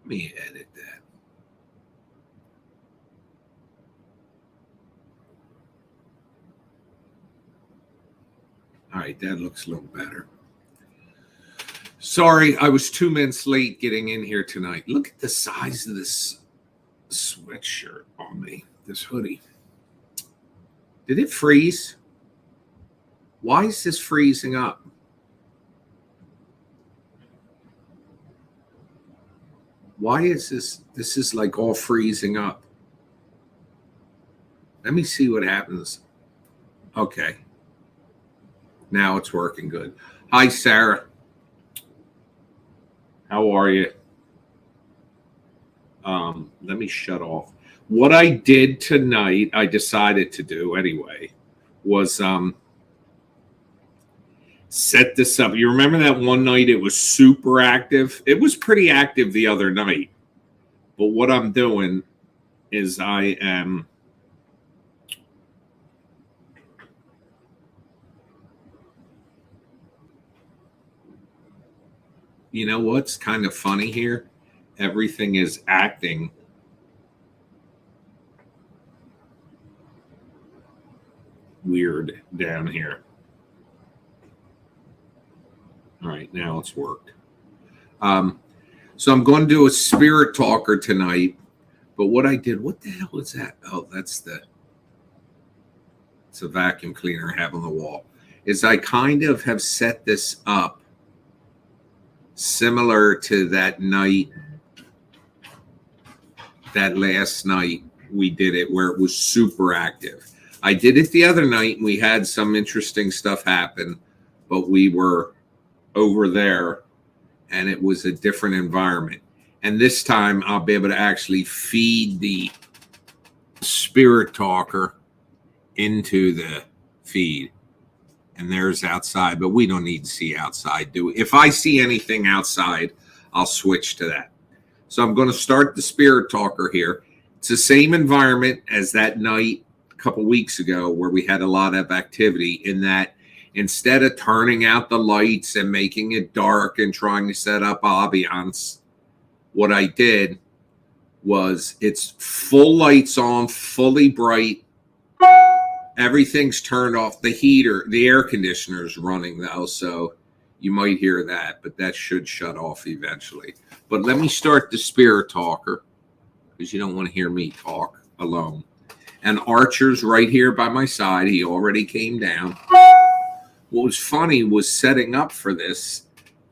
Let me edit that. All right, that looks a little better. Sorry, I was 2 minutes late getting in here tonight. Look at the size of this sweatshirt on me, this hoodie. Did it freeze? Why is this freezing up? Why is this? This is like all freezing up. Let me see what happens. Okay. Now it's working good. Hi, Sarah. How are you? Let me shut off. What I did tonight, I decided to do anyway, was set this up. You remember that one night it was super active? It was pretty active the other night. But what I'm doing is I am you know what's kind of funny here? Everything is acting weird down here. All right, now it's worked. So I'm going to do a spirit talker tonight. But what I did, what the hell is that? Oh, it's a vacuum cleaner I have on the wall. Is I kind of have set this up similar to that night, that last night we did it where it was super active. I did it the other night and we had some interesting stuff happen, but we were over there and it was a different environment. And this time I'll be able to actually feed the spirit talker into the feed. And there's outside, but we don't need to see outside, do we? If I see anything outside, I'll switch to that. So I'm going to start the spirit talker here. It's the same environment as that night a couple weeks ago where we had a lot of activity, in that instead of turning out the lights and making it dark and trying to set up ambiance, what I did was it's full lights on, fully bright. Everything's turned off. The heater, the air conditioner is running though, so you might hear that, but that should shut off eventually. But let me start the spirit talker, because you don't want to hear me talk alone. And Archer's right here by my side. He already came down. What was funny was setting up for this,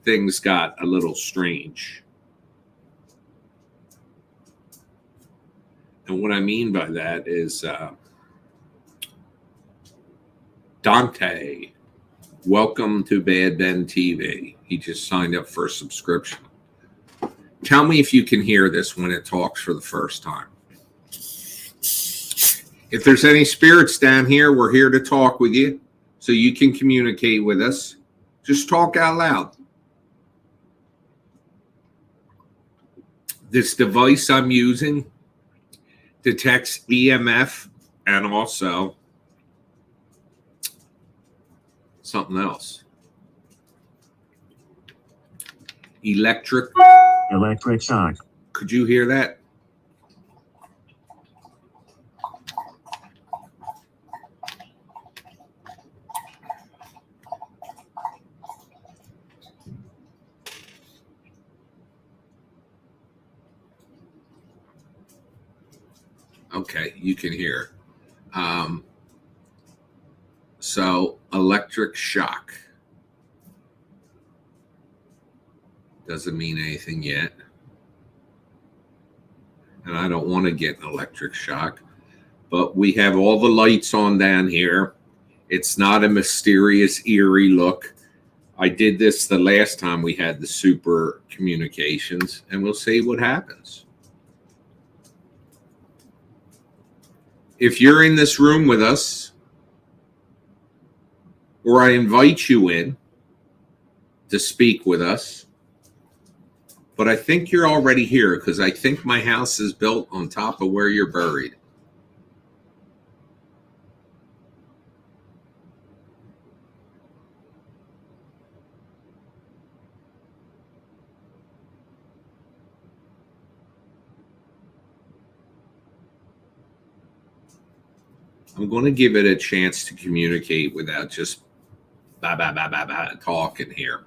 things got a little strange. And what I mean by that is Dante, welcome to Bad Ben TV. He just signed up for a subscription. Tell me if you can hear this when it talks for the first time. If there's any spirits down here, we're here to talk with you, so you can communicate with us. Just talk out loud. This device I'm using detects EMF and also something else. Electric shock. Could you hear that? Okay, you can hear. So electric shock doesn't mean anything yet. And I don't want to get an electric shock. But we have all the lights on down here. It's not a mysterious, eerie look. I did this the last time we had the super communications, and we'll see what happens. If you're in this room with us, or I invite you in to speak with us, but I think you're already here because I think my house is built on top of where you're buried. I'm going to give it a chance to communicate without just talking here.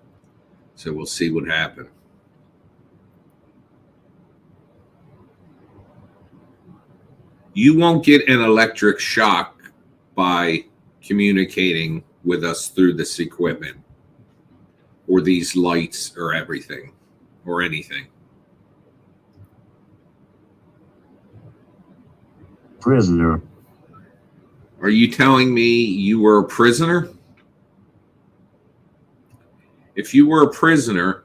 So we'll see what happens. You won't get an electric shock by communicating with us through this equipment or these lights or everything or anything. Prisoner. Are you telling me you were a prisoner? If you were a prisoner,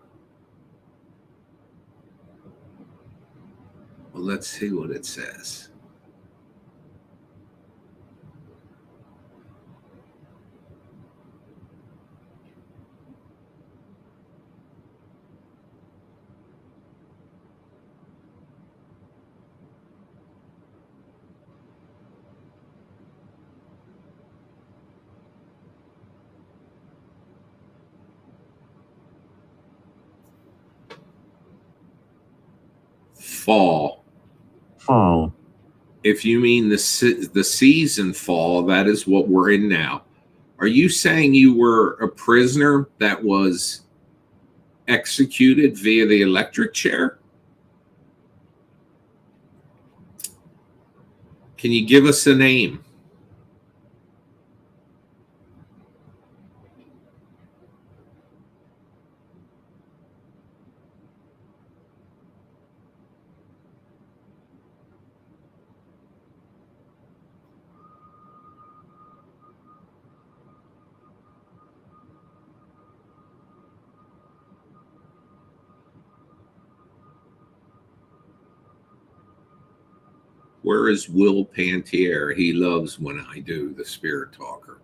well, let's see what it says. Fall. Fall. If you mean the season fall, that is what we're in now. Are you saying you were a prisoner that was executed via the electric chair? Can you give us a name? Where is Will Pantier? He loves when I do the Spirit Talker.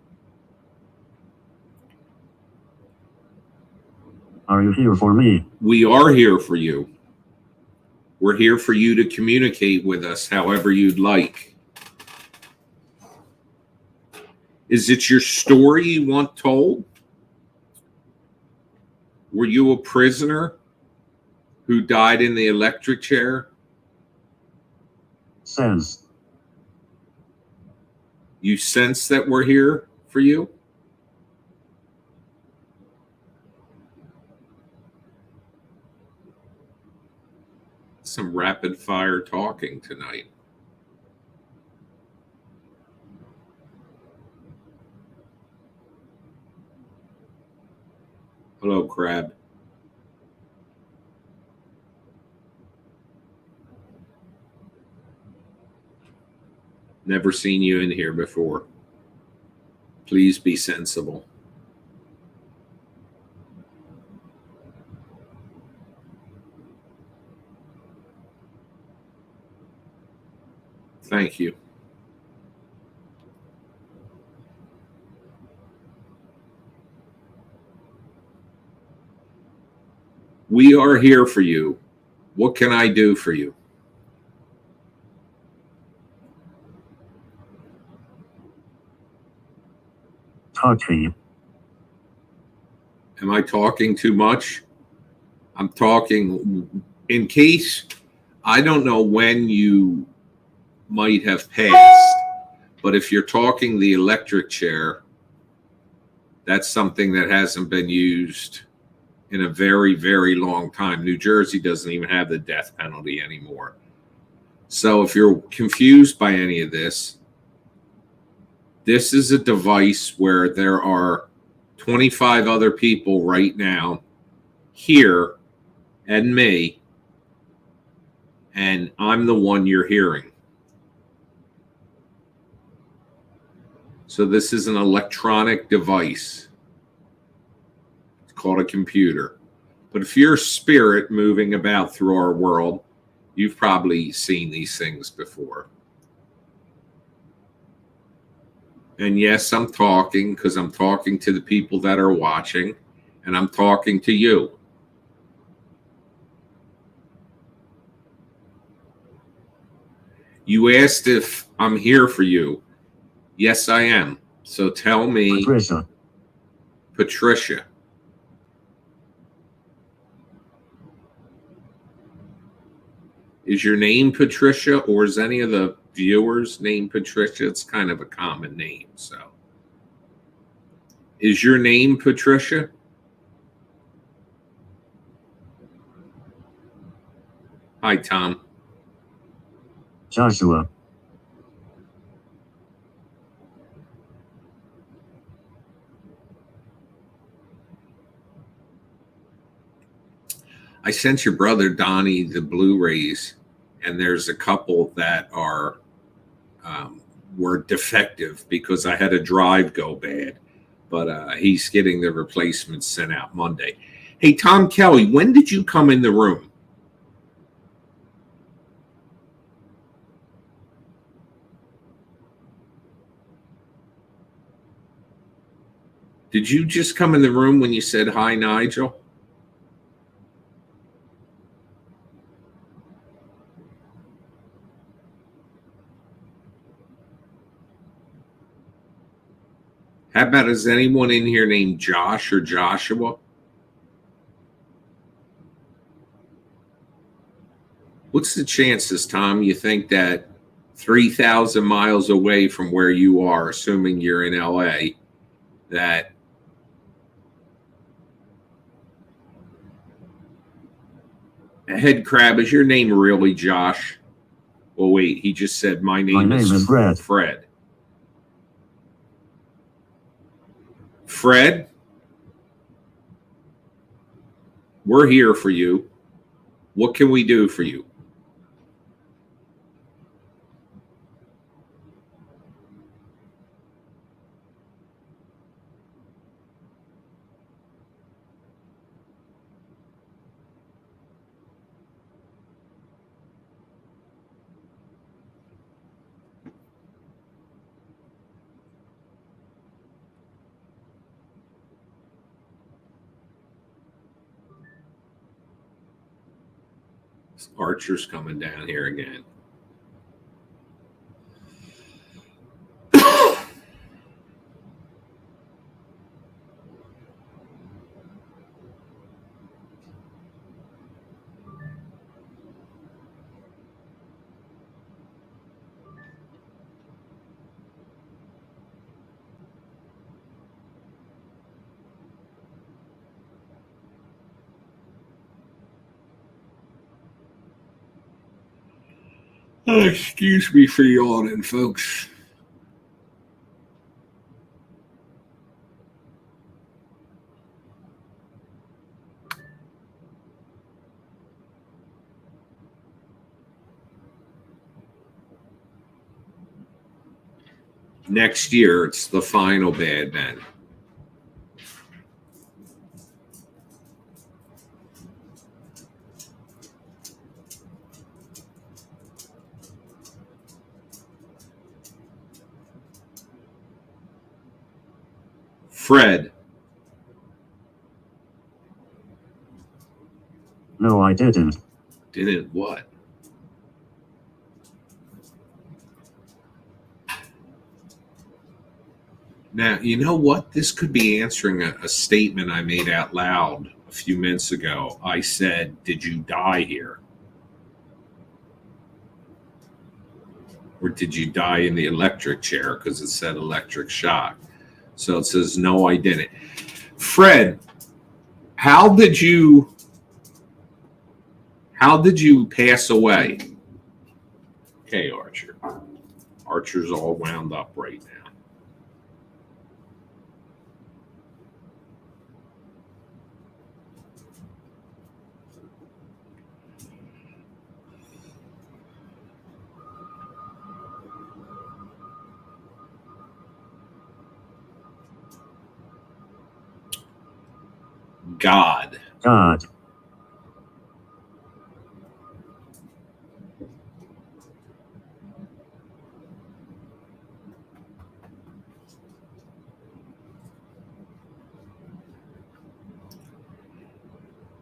Are you here for me? We are here for you. We're here for you to communicate with us however you'd like. Is it your story you want told? Were you a prisoner who died in the electric chair? Sense. You sense that we're here for you? Some rapid fire talking tonight. Hello, Crab. Never seen you in here before. Please be sensible. Thank you. We are here for you. What can I do for you? Touchy. Am I talking too much? I'm talking in case I don't know when you might have passed, but if you're talking the electric chair, that's something that hasn't been used in a very, very long time. New Jersey doesn't even have the death penalty anymore. So if you're confused by any of this, this is a device where there are 25 other people right now here and me, and I'm the one you're hearing. So this is an electronic device. It's called a computer. But if you're a spirit moving about through our world, you've probably seen these things before. And yes, I'm talking because I'm talking to the people that are watching, and I'm talking to you. You asked if I'm here for you. Yes, I am. So tell me, Patricia. Is your name Patricia, or is any of the viewers named Patricia. It's kind of a common name. So, is your name Patricia? Hi, Tom. Joshua. I sent your brother Donnie the Blu-rays, and there's a couple that are were defective because I had a drive go bad. But he's getting the replacements sent out Monday. Hey, Tom Kelly, when did you come in the room? Did you just come in the room when you said hi, Nigel? How about, is anyone in here named Josh or Joshua? What's the chances, Tom, you think that 3,000 miles away from where you are, assuming you're in LA, that Head Crab, is your name really Josh? Well, wait, he just said my name is Fred. Fred. Fred, we're here for you. What can we do for you? Archer's coming down here again. Excuse me for yawning, folks. Next year, it's the final Bad Men. Fred. No, I didn't. Didn't what? Now, you know what? This could be answering a statement I made out loud a few minutes ago. I said, did you die here? Or did you die in the electric chair? Because it said electric shock. So it says, no, I didn't. Fred, how did you pass away? Okay, Archer. Archer's all wound up right now. God.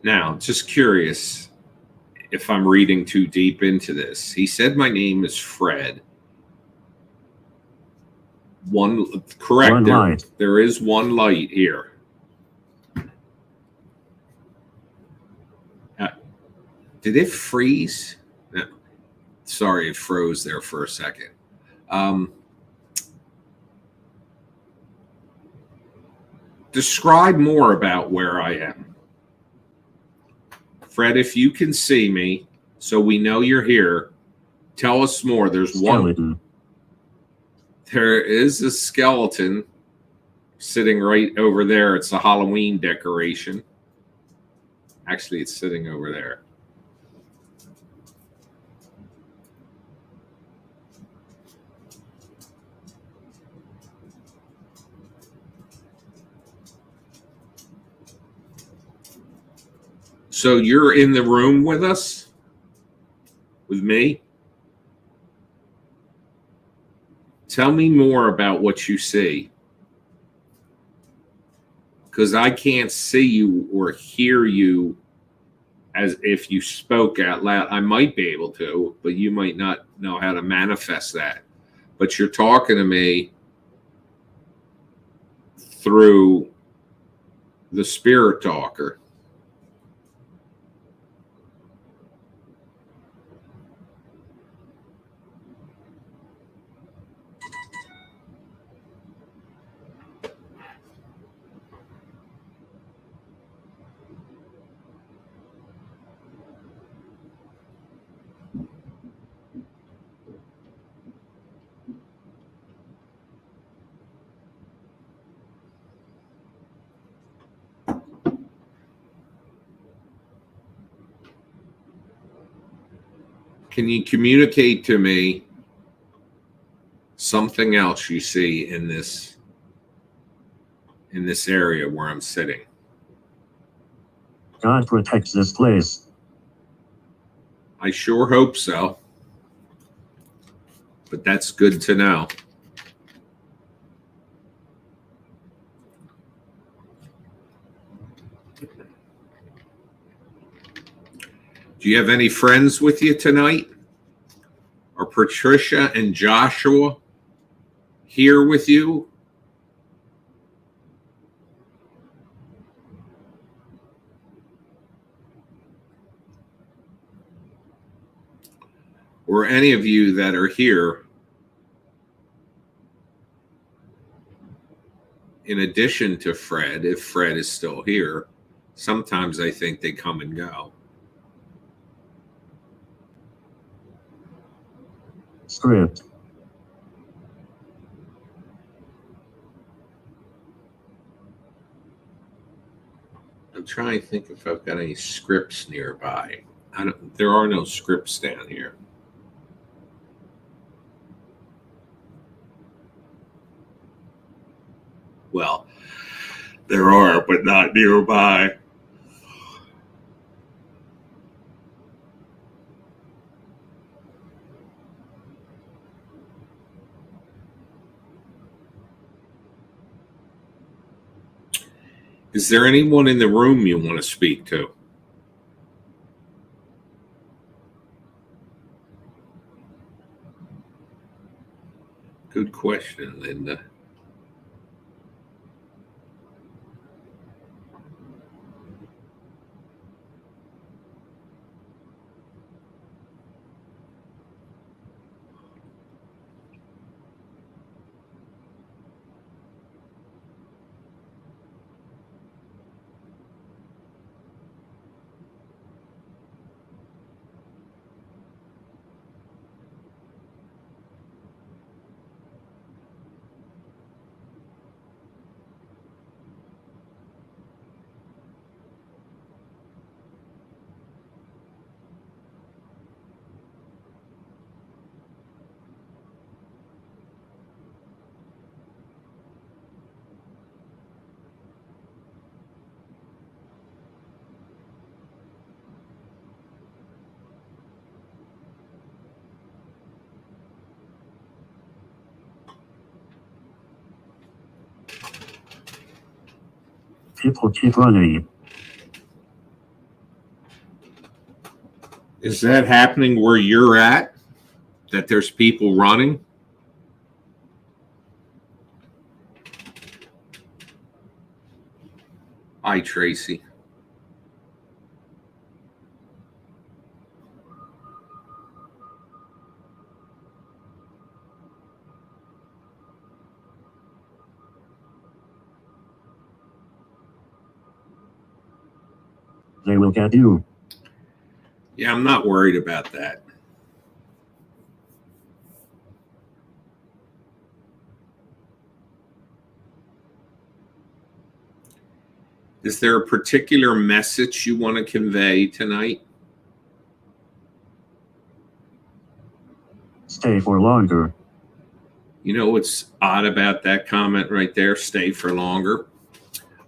Now, just curious if I'm reading too deep into this. He said my name is Fred. Correct. One light. There is one light here. Did it freeze? No. Sorry, it froze there for a second. Describe more about where I am. Fred, if you can see me, so we know you're here, tell us more. Skeleton. There is a skeleton sitting right over there. It's a Halloween decoration. Actually, it's sitting over there. So you're in the room with us? With me? Tell me more about what you see. Because I can't see you or hear you as if you spoke out loud. I might be able to, but you might not know how to manifest that. But you're talking to me through the spirit talker. Can you communicate to me something else you see in this area where I'm sitting? God protects this place. I sure hope so. But that's good to know. Do you have any friends with you tonight? Are Patricia and Joshua here with you? Or any of you that are here, in addition to Fred, if Fred is still here, sometimes I think they come and go. Script. I'm trying to think if I've got any scripts nearby. There are no scripts down here. Well, there are, but not nearby. Is there anyone in the room you want to speak to? Good question, Linda. People keep running. Is that happening where you're at? That there's people running? Hi, Tracy. They will get you. Yeah, I'm not worried about that. Is there a particular message you want to convey tonight? Stay for longer. You know what's odd about that comment right there? Stay for longer.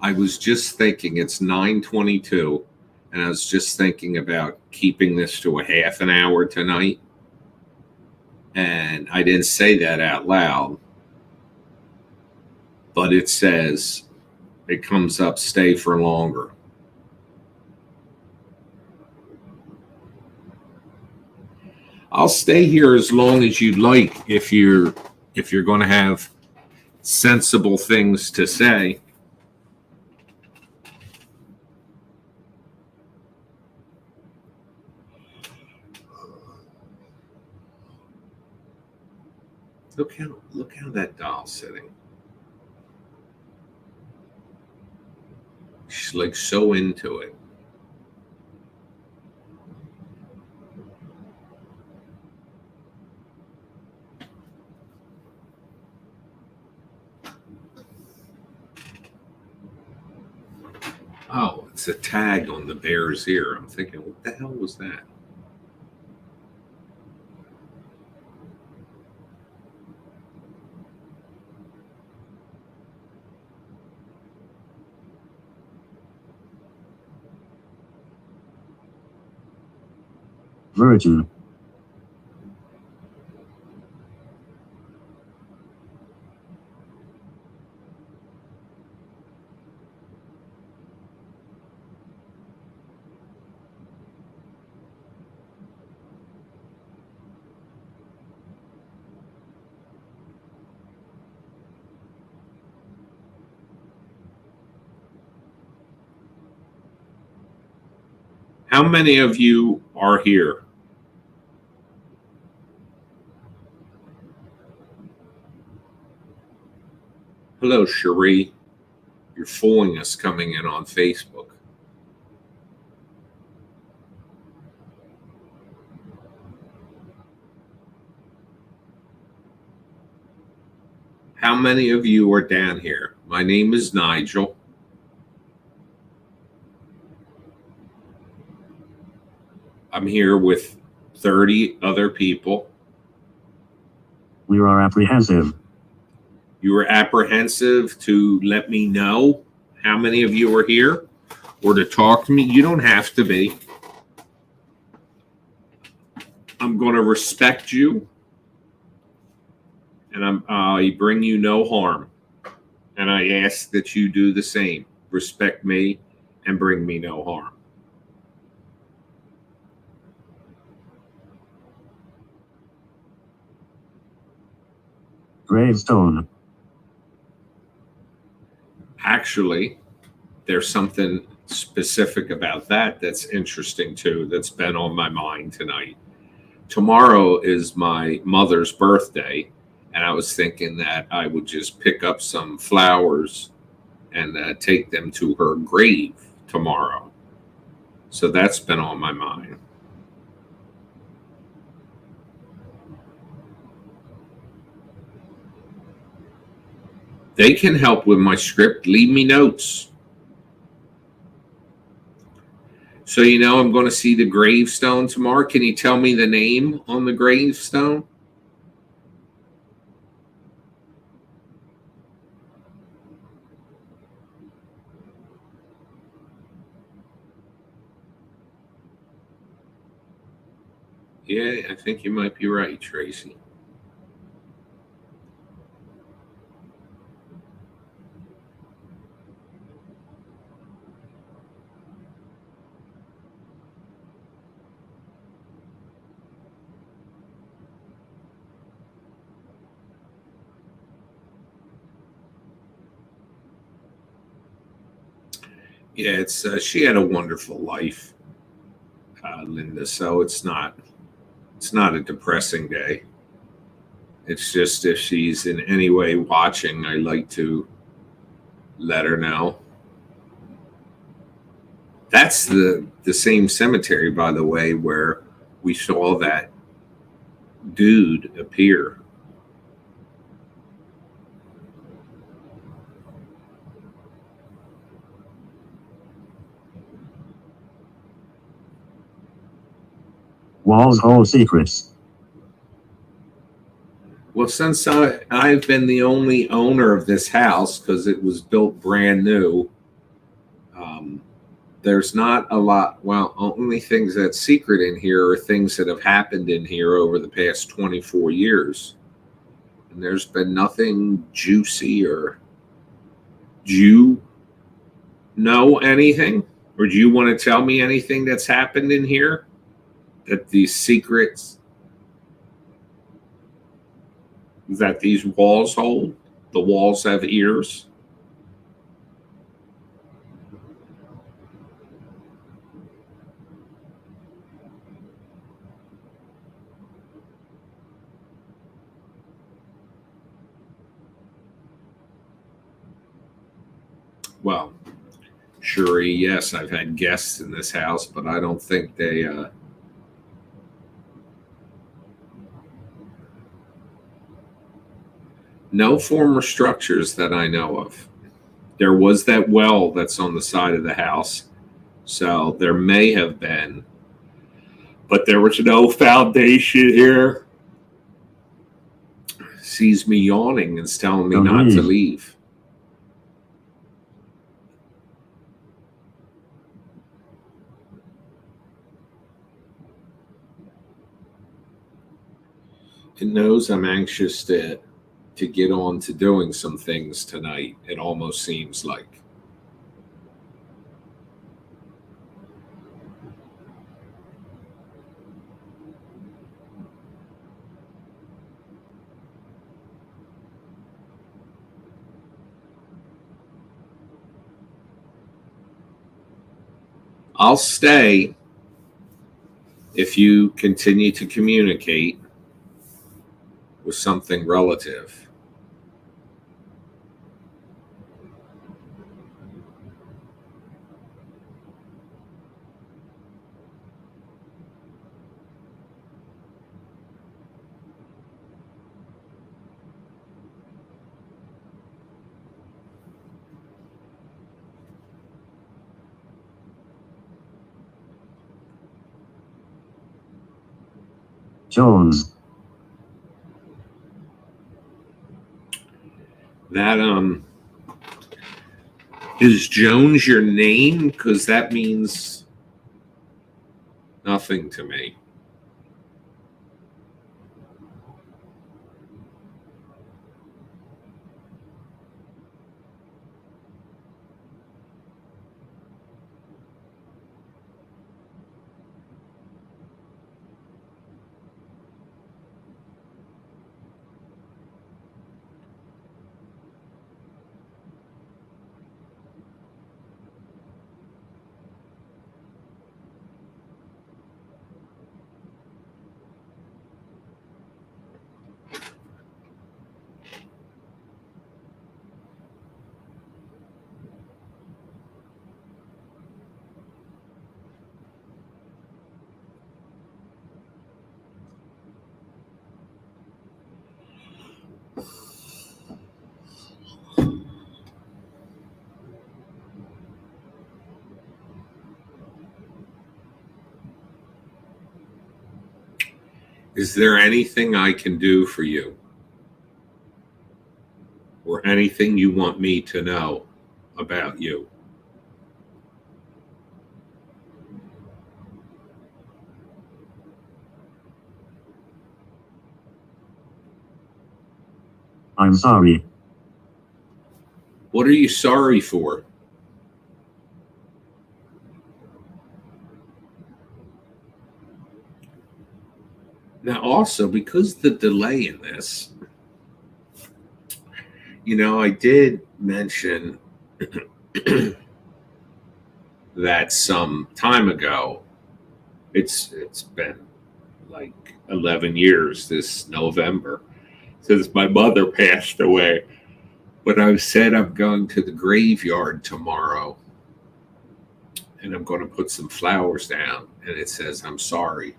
I was just thinking it's 9:22, and I was just thinking about keeping this to a half an hour tonight. And I didn't say that out loud, but it says, it comes up, stay for longer. I'll stay here as long as you'd like if you're going to have sensible things to say. Look how that doll's sitting. She's like so into it. Oh, it's a tag on the bear's ear. I'm thinking, what the hell was that? Virgin. How many of you are here? Hello, Cherie. You're fooling us coming in on Facebook. How many of you are down here? My name is Nigel. I'm here with 30 other people. We are apprehensive. You were apprehensive to let me know how many of you are here or to talk to me. You don't have to be. I'm going to respect you, and I bring you no harm. And I ask that you do the same. Respect me and bring me no harm. Gravestone. Actually, there's something specific about that that's interesting too, that's been on my mind tonight. Tomorrow is my mother's birthday, and I was thinking that I would just pick up some flowers and take them to her grave tomorrow. So that's been on my mind. They can help with my script. Leave me notes. So, I'm going to see the gravestone tomorrow. Can you tell me the name on the gravestone? Yeah, I think you might be right, Tracy. Yeah, it's she had a wonderful life, Linda. So it's not a depressing day. It's just if she's in any way watching, I like to let her know. That's the same cemetery, by the way, where we saw that dude appear. Walls hold secrets. Well, since I've been the only owner of this house because it was built brand new, um, there's not a lot. Well, only things that's secret in here are things that have happened in here over the past 24 years. And there's been nothing juicy or. Do you know anything? Or do you want to tell me anything that's happened in here? That these secrets that these walls hold? The walls have ears? Well, Shuri, yes, I've had guests in this house, but I don't think they. No former structures that I know of. There was that well that's on the side of the house, so there may have been, but there was no foundation here. Sees me yawning and is telling me Don't not to leave. leave. It knows I'm anxious to get on to doing some things tonight. It almost seems like. I'll stay if you continue to communicate with something relative. Jones. That is Jones your name? Because that means nothing to me. Is there anything I can do for you? Or anything you want me to know about you? I'm sorry. What are you sorry for? Now, also, because the delay in this, I did mention that some time ago. It's been like 11 years this November since my mother passed away. But I've said I'm going to the graveyard tomorrow and I'm going to put some flowers down, and it says, "I'm sorry."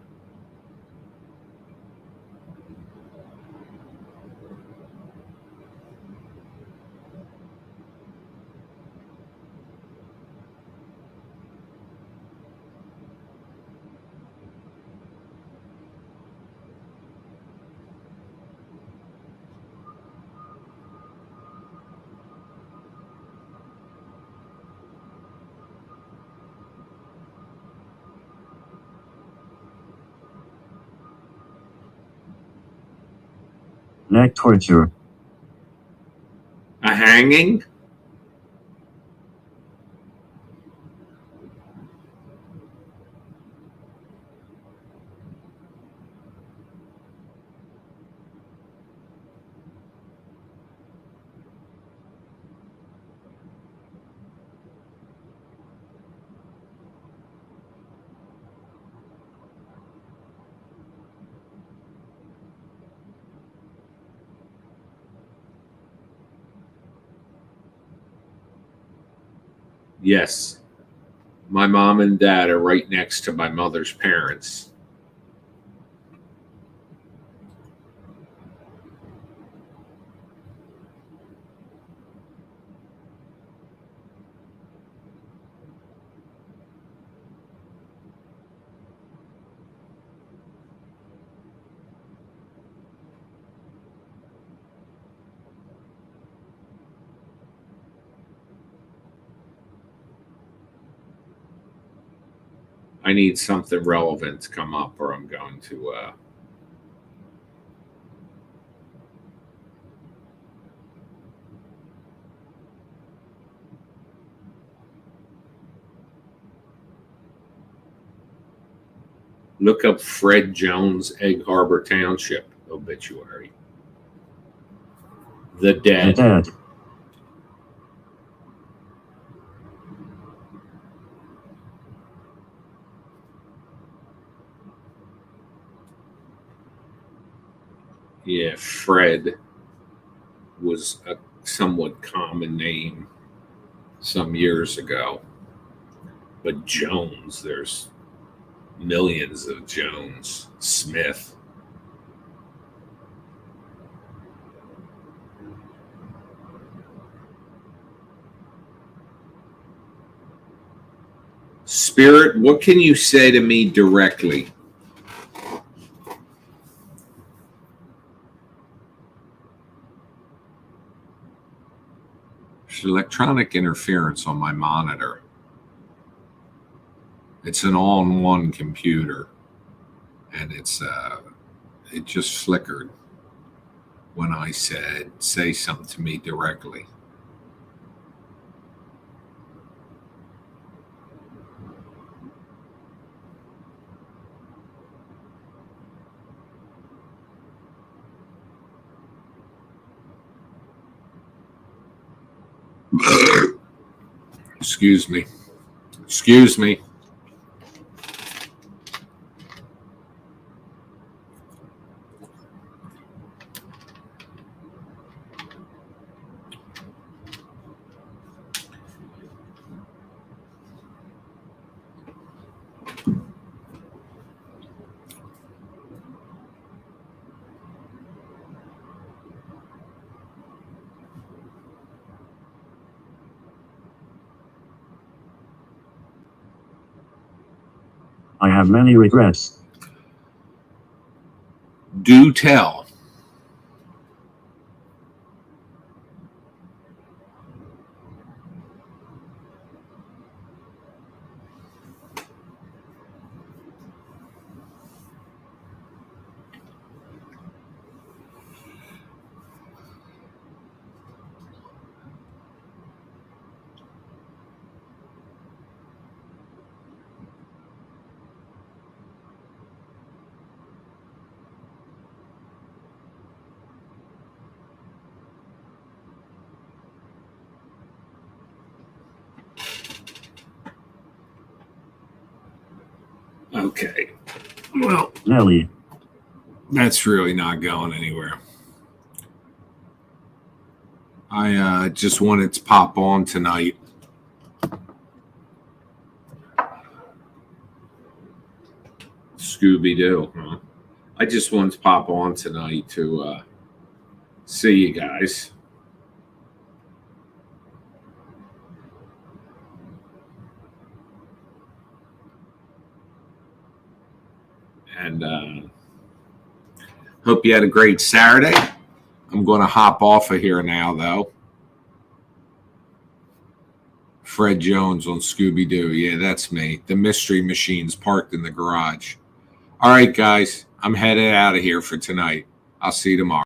Neck torture. A hanging? Yes. My mom and dad are right next to my mother's parents. I need something relevant to come up, or I'm going to. Look up Fred Jones, Egg Harbor Township obituary. The The dead. dead. Yeah, Fred was a somewhat common name some years ago. But Jones, there's millions of Jones. Smith. Spirit, what can you say to me directly? There's electronic interference on my monitor. It's an all-in-one computer, and it just flickered when I said, "Say something to me directly." Excuse me. Excuse me. I have many regrets. Do tell. Okay. Well, Nelly. that's really not going anywhere. I just wanted to pop on tonight Scooby Doo. Huh? I just wanted to pop on tonight to see you guys. And hope you had a great Saturday. I'm going to hop off of here now, though. Fred Jones on Scooby Doo. Yeah, that's me. The Mystery Machine's parked in the garage. All right, guys. I'm headed out of here for tonight. I'll see you tomorrow.